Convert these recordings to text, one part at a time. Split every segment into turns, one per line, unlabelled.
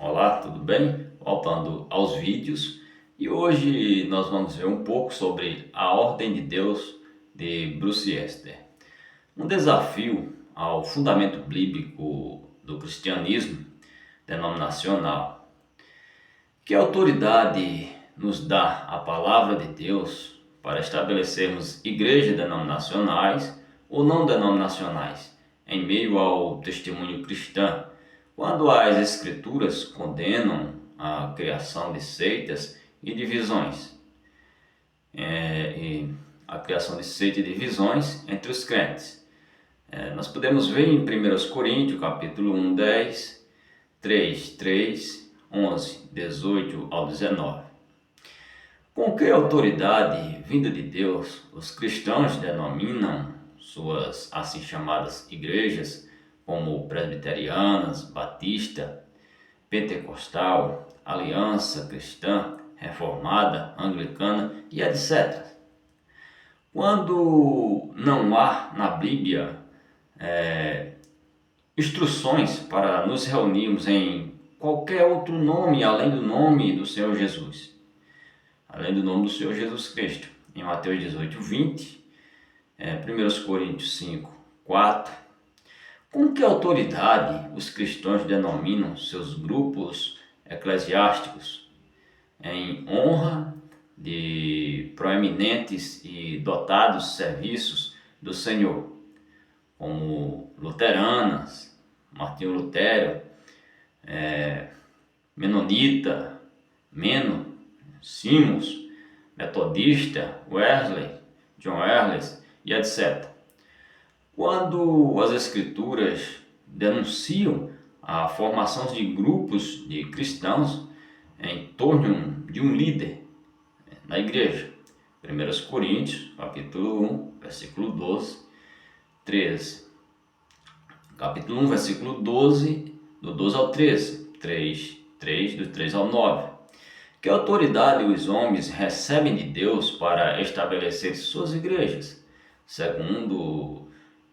Olá, tudo bem? Voltando aos vídeos, e hoje nós vamos ver um pouco sobre a Ordem de Deus de Bruce Esper. Um desafio ao fundamento bíblico do cristianismo denominacional. Que autoridade nos dá a palavra de Deus para estabelecermos igrejas denominacionais ou não denominacionais em meio ao testemunho cristão, quando as Escrituras condenam a criação de seitas e divisões, a criação de seitas e divisões entre os crentes? Nós podemos ver em 1 Coríntios, capítulo 1, 10, 3, 3, 11, 18 ao 19. Com que autoridade vinda de Deus os cristãos denominam suas assim chamadas igrejas, como presbiterianas, batista, pentecostal, aliança cristã, reformada, anglicana e etc. Quando não há na Bíblia instruções para nos reunirmos em qualquer outro nome além do nome do Senhor Jesus, além do nome do Senhor Jesus Cristo, em Mateus 18, 20, 1 Coríntios 5, 4, com que autoridade os cristãos denominam seus grupos eclesiásticos em honra de proeminentes e dotados serviços do Senhor, como luteranas, Martinho Lutero, Menonita, Meno, Simons, Metodista, Wesley, John Wesley e etc. Quando as Escrituras denunciam a formação de grupos de cristãos em torno de um líder na igreja, 1 Coríntios, capítulo 1, versículo 12, 13. Capítulo 1, versículo 12, do 12 ao 13, 3, do 3 ao 9. Que autoridade os homens recebem de Deus para estabelecer suas igrejas, segundo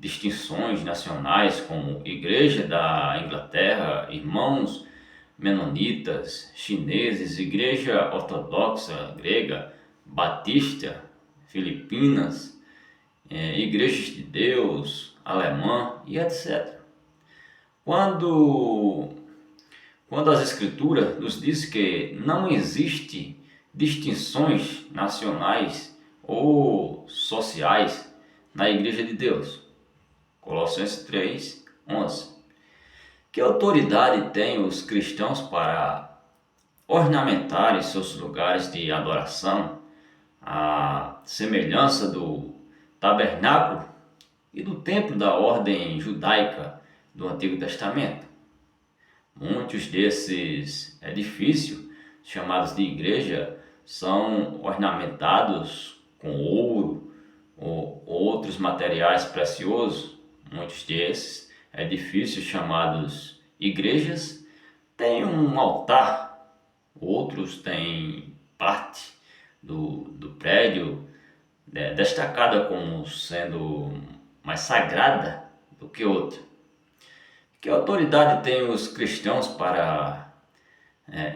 distinções nacionais como Igreja da Inglaterra, Irmãos Menonitas, Chineses, Igreja Ortodoxa Grega, Batista, Filipinas, Igrejas de Deus, Alemã e etc. Quando as Escrituras nos diz que não existe distinções nacionais ou sociais na Igreja de Deus. Colossenses 3, 11. Que autoridade têm os cristãos para ornamentarem seus lugares de adoração à semelhança do tabernáculo e do templo da ordem judaica do Antigo Testamento? Muitos desses edifícios, chamados de igreja, são ornamentados com ouro ou outros materiais preciosos. Muitos desses edifícios, chamados igrejas, têm um altar, outros têm parte do prédio destacada como sendo mais sagrada do que outra. Que autoridade têm os cristãos para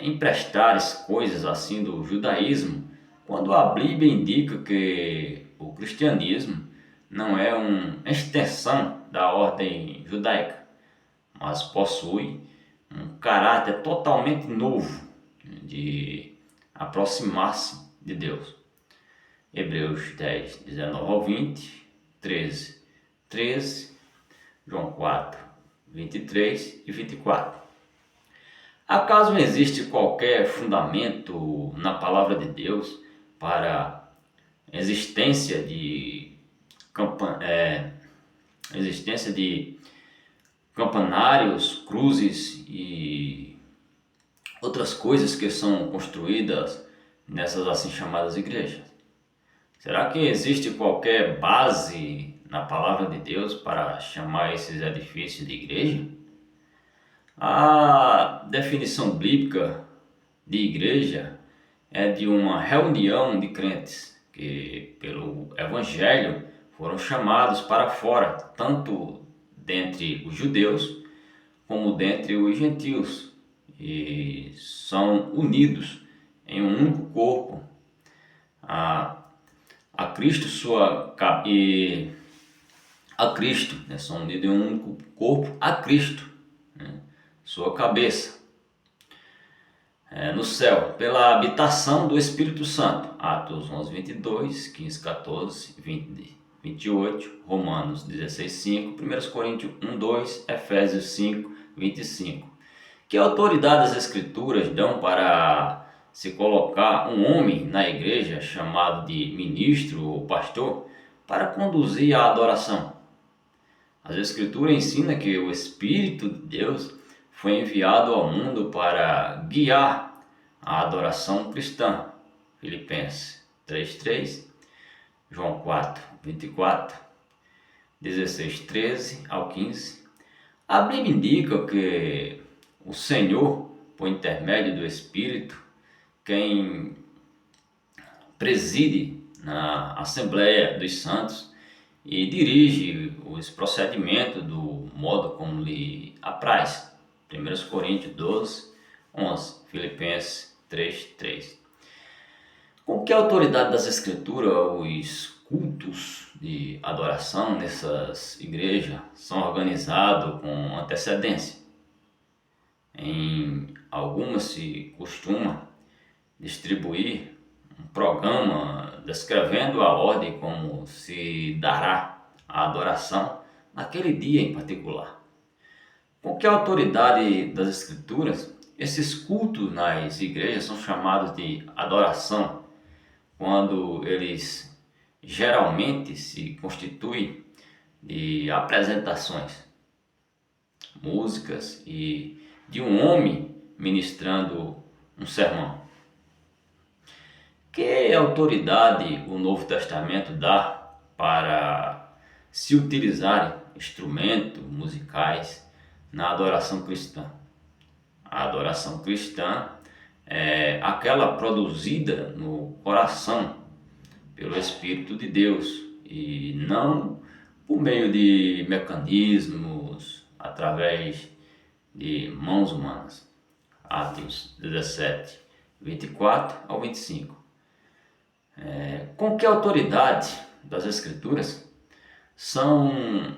emprestar coisas assim do judaísmo, quando a Bíblia indica que o cristianismo não é uma extensão da ordem judaica, mas possui um caráter totalmente novo de aproximar-se de Deus? Hebreus 10, 19 ao 20, 13, 13, João 4, 23 e 24. Acaso existe qualquer fundamento na palavra de Deus para a existência de campanários, cruzes e outras coisas que são construídas nessas assim chamadas igrejas? Será que existe qualquer base na palavra de Deus para chamar esses edifícios de igreja? A definição bíblica de igreja é de uma reunião de crentes que, pelo Evangelho, foram chamados para fora, tanto dentre os judeus como dentre os gentios, e são unidos em um único corpo a Cristo e a Cristo, né? São unidos em um único corpo a Cristo, né? Sua cabeça, no céu, pela habitação do Espírito Santo. Atos 11, 22, 15, 14, 20, 28, Romanos 16, 5, 1 Coríntios 1, 2, Efésios 5, 25. Que autoridade as Escrituras dão para se colocar um homem na igreja chamado de ministro ou pastor para conduzir a adoração? As Escrituras ensinam que o Espírito de Deus foi enviado ao mundo para guiar a adoração cristã. Filipenses 3:3, João 4:24, 16:13 ao 15. A Bíblia indica que o Senhor, por intermédio do Espírito, quem preside na Assembleia dos Santos e dirige os procedimentos do modo como lhe apraz. 1 Coríntios 12, 11, Filipenses 3:3. Com que autoridade das Escrituras os cultos de adoração nessas igrejas são organizados com antecedência? Em algumas se costuma distribuir um programa descrevendo a ordem como se dará a adoração naquele dia em particular. Com que autoridade das Escrituras, esses cultos nas igrejas são chamados de adoração, quando eles geralmente se constituem de apresentações, músicas e de um homem ministrando um sermão? Que autoridade o Novo Testamento dá para se utilizarem instrumentos musicais na adoração cristã? A adoração cristã é aquela produzida no coração pelo Espírito de Deus e não por meio de mecanismos, através de mãos humanas. Atos 17, 24 ao 25. Com que autoridade das Escrituras são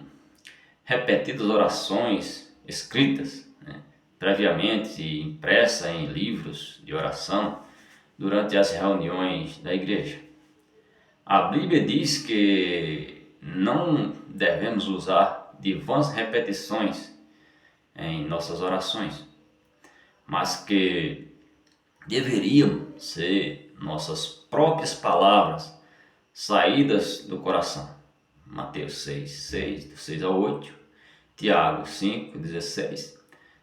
repetidas orações escritas, previamente impressas em livros de oração durante as reuniões da igreja? A Bíblia diz que não devemos usar de vãs repetições em nossas orações, mas que deveriam ser nossas próprias palavras saídas do coração. Mateus 6, 6, do 6 ao 8, Tiago 5, 16,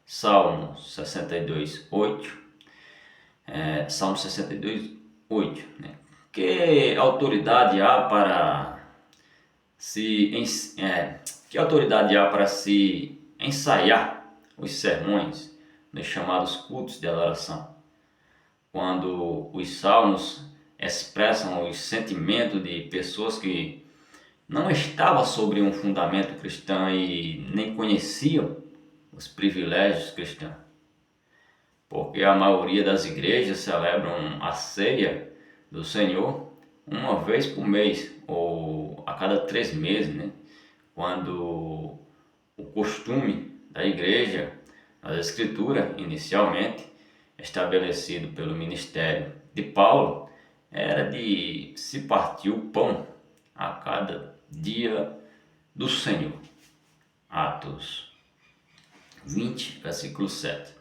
Salmo 62, 8, Salmo 62, 8. Que autoridade há para se ensaiar os sermões nos chamados cultos de adoração, quando os salmos expressam os sentimentos de pessoas que não estavam sobre um fundamento cristão e nem conheciam os privilégios cristãos? Porque a maioria das igrejas celebram a ceia do Senhor uma vez por mês ou a cada 3 meses, quando o costume da igreja, a Escritura, inicialmente estabelecido pelo ministério de Paulo, era de se partir o pão a cada dia do Senhor. Atos 20, versículo 7.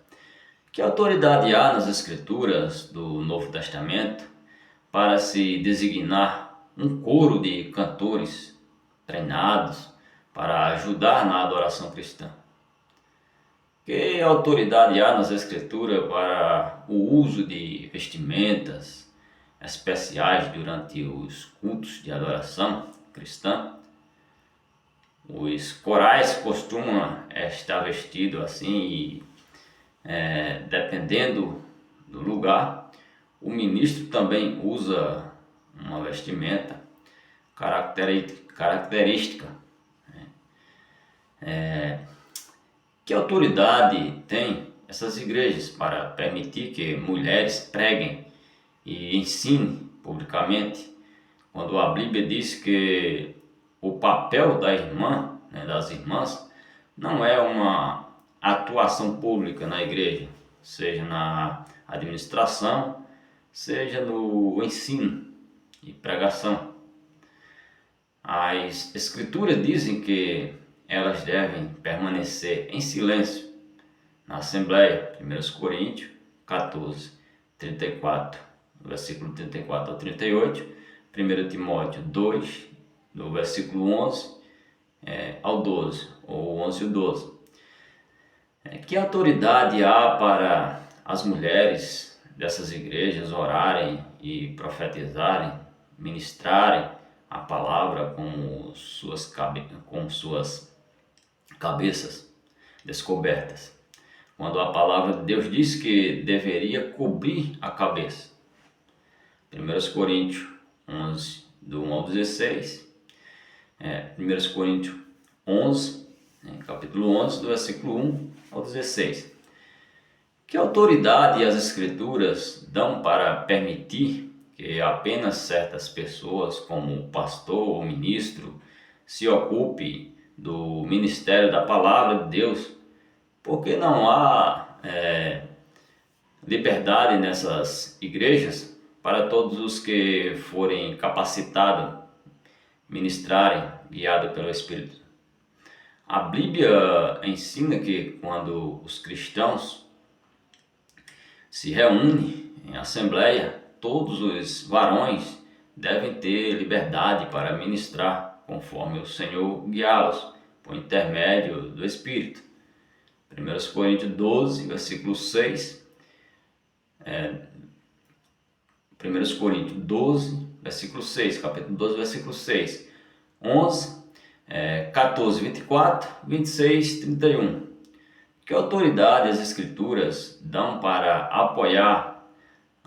Que autoridade há nas Escrituras do Novo Testamento para se designar um coro de cantores treinados para ajudar na adoração cristã? Que autoridade há nas Escrituras para o uso de vestimentas especiais durante os cultos de adoração cristã? Os corais costumam estar vestidos assim e, dependendo do lugar, o ministro também usa uma vestimenta característica. Que autoridade tem essas igrejas para permitir que mulheres preguem e ensinem publicamente, quando a Bíblia diz que o papel da irmã, né, das irmãs, não é uma atuação pública na igreja, seja na administração, seja no ensino e pregação. As escrituras dizem que elas devem permanecer em silêncio na Assembleia, 1 Coríntios 14, 34, versículo 34 ao 38, 1 Timóteo 2, do versículo 11 ao 12, ou 11 e 12. Que autoridade há para as mulheres dessas igrejas orarem e profetizarem, ministrarem a palavra com suas cabeças descobertas, quando a palavra de Deus diz que deveria cobrir a cabeça? 1 Coríntios 11, do 1 ao 16, 1 Coríntios 11, capítulo 11, do versículo 1 ao 16. Que autoridade as Escrituras dão para permitir que apenas certas pessoas, como o pastor ou ministro, se ocupe do ministério da palavra de Deus? Porque não há liberdade nessas igrejas para todos os que forem capacitados, ministrarem, guiados pelo Espírito. A Bíblia ensina que quando os cristãos se reúnem em assembleia, todos os varões devem ter liberdade para ministrar, conforme o Senhor guiá-los, por intermédio do Espírito. 1 Coríntios 12, versículo 6. 1 Coríntios 12, versículo 6, capítulo 12, versículo 6. 11, 14, 24, 26, 31. Que autoridade as Escrituras dão para apoiar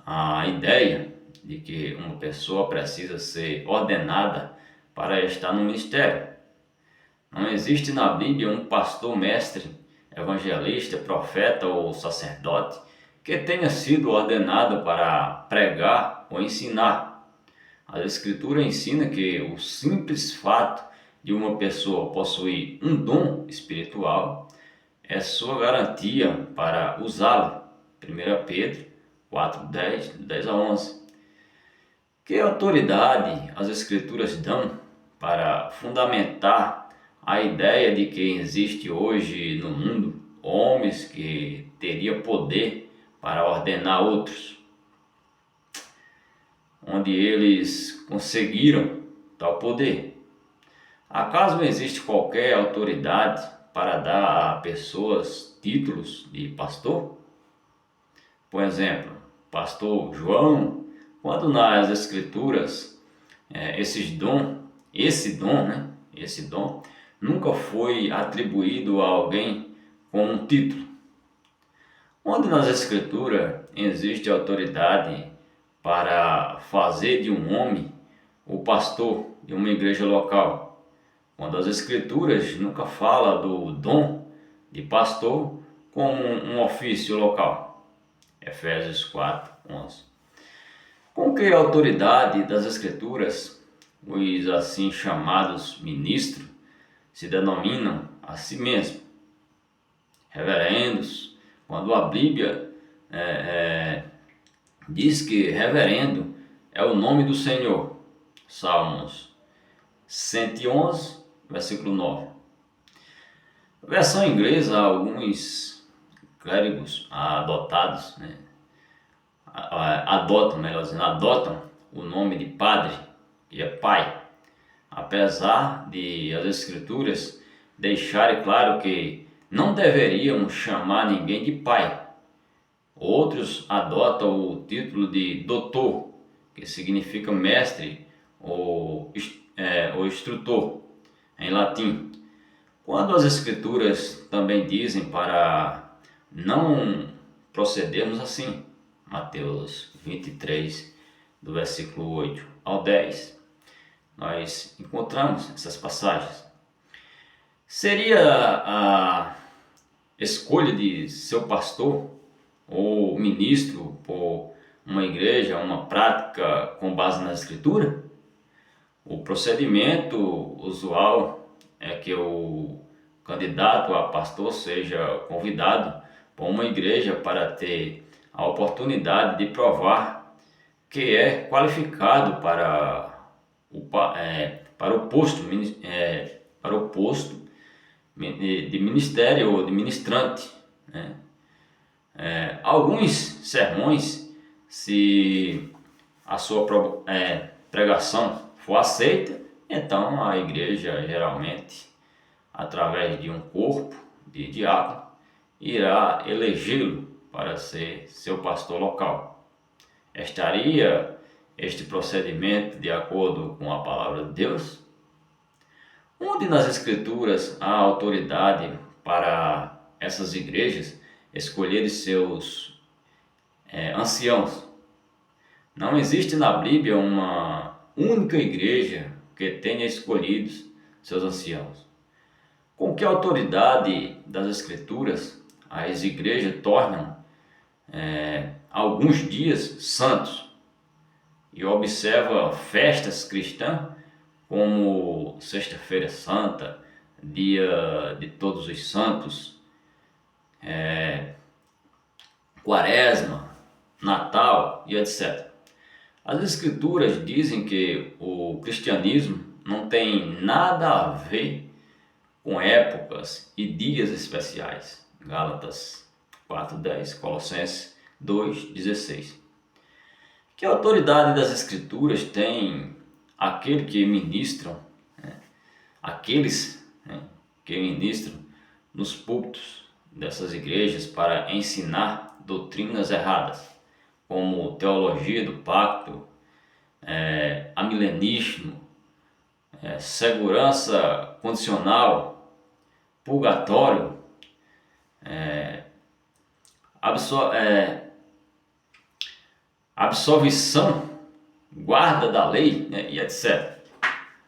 a ideia de que uma pessoa precisa ser ordenada para estar no ministério? Não existe na Bíblia um pastor, mestre, evangelista, profeta ou sacerdote que tenha sido ordenado para pregar ou ensinar. A Escritura ensina que o simples fato de uma pessoa possuir um dom espiritual é sua garantia para usá-lo. 1 Pedro 4, 10 a 11. Que autoridade as Escrituras dão para fundamentar a ideia de que existe hoje no mundo homens que teriam poder para ordenar outros, onde eles conseguiram tal poder? Acaso não existe qualquer autoridade para dar a pessoas títulos de pastor? Por exemplo, pastor João, quando nas Escrituras esse dom nunca foi atribuído a alguém com um título. Onde nas Escrituras existe autoridade para fazer de um homem o pastor de uma igreja local, quando as Escrituras nunca falam do dom de pastor como um ofício local? Efésios 4, 11. Com que autoridade das Escrituras os assim chamados ministros se denominam a si mesmos reverendos, quando a Bíblia diz que reverendo é o nome do Senhor? Salmos 111, versículo 9. Versão inglesa, alguns clérigos adotados, adotam o nome de padre, que é pai, apesar de as Escrituras deixarem claro que não deveriam chamar ninguém de pai. Outros adotam o título de doutor, que significa mestre ou instrutor em latim, quando as Escrituras também dizem para não procedermos assim. Mateus 23, do versículo 8 ao 10, nós encontramos essas passagens. Seria escolha de seu pastor ou ministro por uma igreja, uma prática com base na Escritura, o procedimento usual é que o candidato a pastor seja convidado por uma igreja para ter a oportunidade de provar que é qualificado para o posto de ministério ou de ministrante, né? Alguns sermões, se a sua pregação for aceita, então a igreja geralmente, através de um corpo de diácono, irá elegê-lo para ser seu pastor local. Estaria este procedimento de acordo com a palavra de Deus? Onde nas Escrituras há autoridade para essas igrejas escolherem seus anciãos? Não existe na Bíblia uma única igreja que tenha escolhido seus anciãos. Com que autoridade das Escrituras as igrejas tornam alguns dias santos e observam festas cristãs como Sexta-feira Santa, Dia de Todos os Santos, Quaresma, Natal e etc. As Escrituras dizem que o cristianismo não tem nada a ver com épocas e dias especiais. Gálatas 4:10, Colossenses 2:16. Que autoridade das Escrituras tem aquele que ministram, aqueles que ministram nos púlpitos dessas igrejas para ensinar doutrinas erradas, como teologia do pacto, amilenismo, segurança condicional, purgatório, absolvição, guarda da lei, e etc.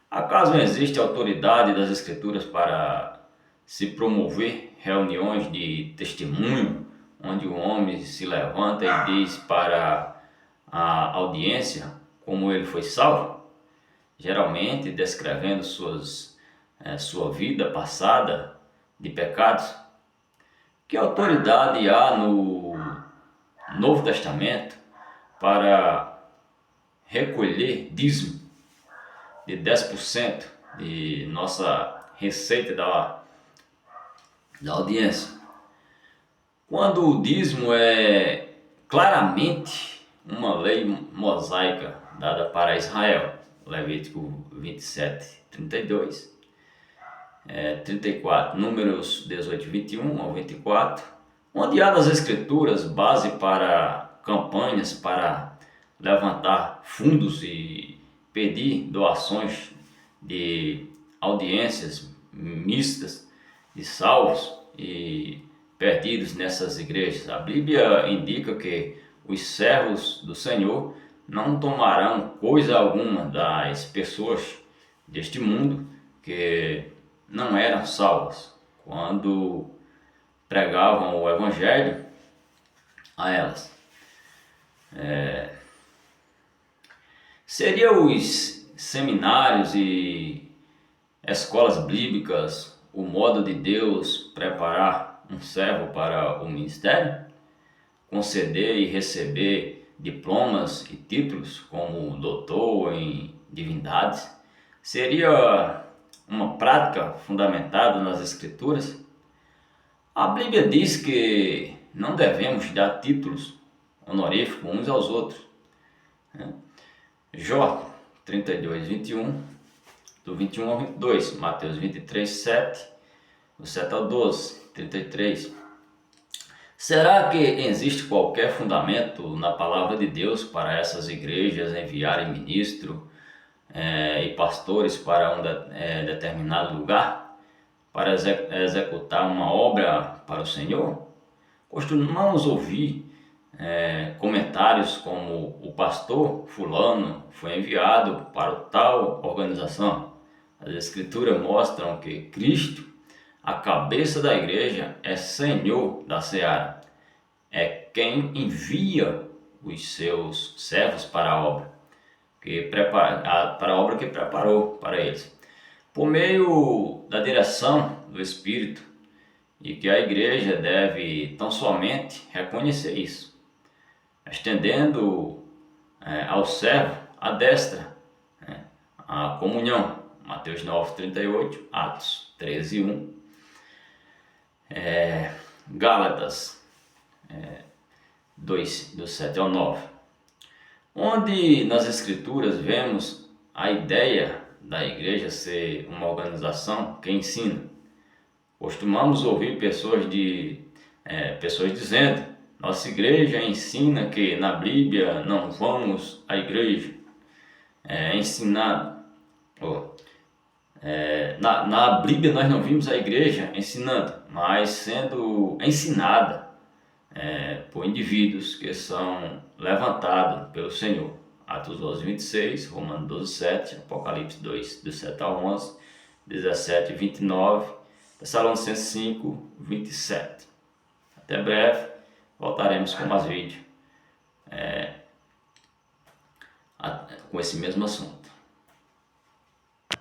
Acaso não existe autoridade das Escrituras para se promover reuniões de testemunho, onde o homem se levanta e diz para a audiência como ele foi salvo, geralmente descrevendo sua vida passada de pecados? Que autoridade há no Novo Testamento para recolher dízimo de 10% de nossa receita da audiência, quando o dízimo é claramente uma lei mosaica dada para Israel? Levítico 27:32, 34, Números 18:21 ao 24, onde há nas Escrituras base para campanhas para levantar fundos e pedir doações de audiências mistas de salvos e perdidos nessas igrejas. A Bíblia indica que os servos do Senhor não tomarão coisa alguma das pessoas deste mundo que não eram salvas quando pregavam o Evangelho a elas. Seriam os seminários e escolas bíblicas o modo de Deus preparar um servo para o ministério? Conceder e receber diplomas e títulos como doutor em divindades seria uma prática fundamentada nas Escrituras? A Bíblia diz que não devemos dar títulos honoríficos uns aos outros. Jó 32:21, do 21 ao 22, Mateus 23:7, do 7 ao 12, 33. Será que existe qualquer fundamento na palavra de Deus para essas igrejas enviarem ministro e pastores para um determinado lugar para executar uma obra para o Senhor? Costumamos ouvir comentários como: o pastor fulano foi enviado para tal organização. As Escrituras mostram que Cristo a cabeça da igreja é Senhor da seara, é quem envia os seus servos para a obra que preparou para eles, por meio da direção do Espírito, e que a igreja deve tão somente reconhecer isso, estendendo ao servo a destra, a comunhão. Mateus 9:38, Atos 13:1, Gálatas 2, do 7 ao 9, onde nas Escrituras vemos a ideia da igreja ser uma organização que ensina. Costumamos ouvir pessoas dizendo: nossa igreja ensina que na Bíblia não vamos à igreja. É ensinado. Na Bíblia nós não vimos a igreja ensinando, mas sendo ensinada por indivíduos que são levantados pelo Senhor. Atos 12:26, Romanos 12:7, Apocalipse 2, do 7 ao 11, 17:29, Tessalonicenses 5:27. Até breve, voltaremos com mais vídeos com esse mesmo assunto.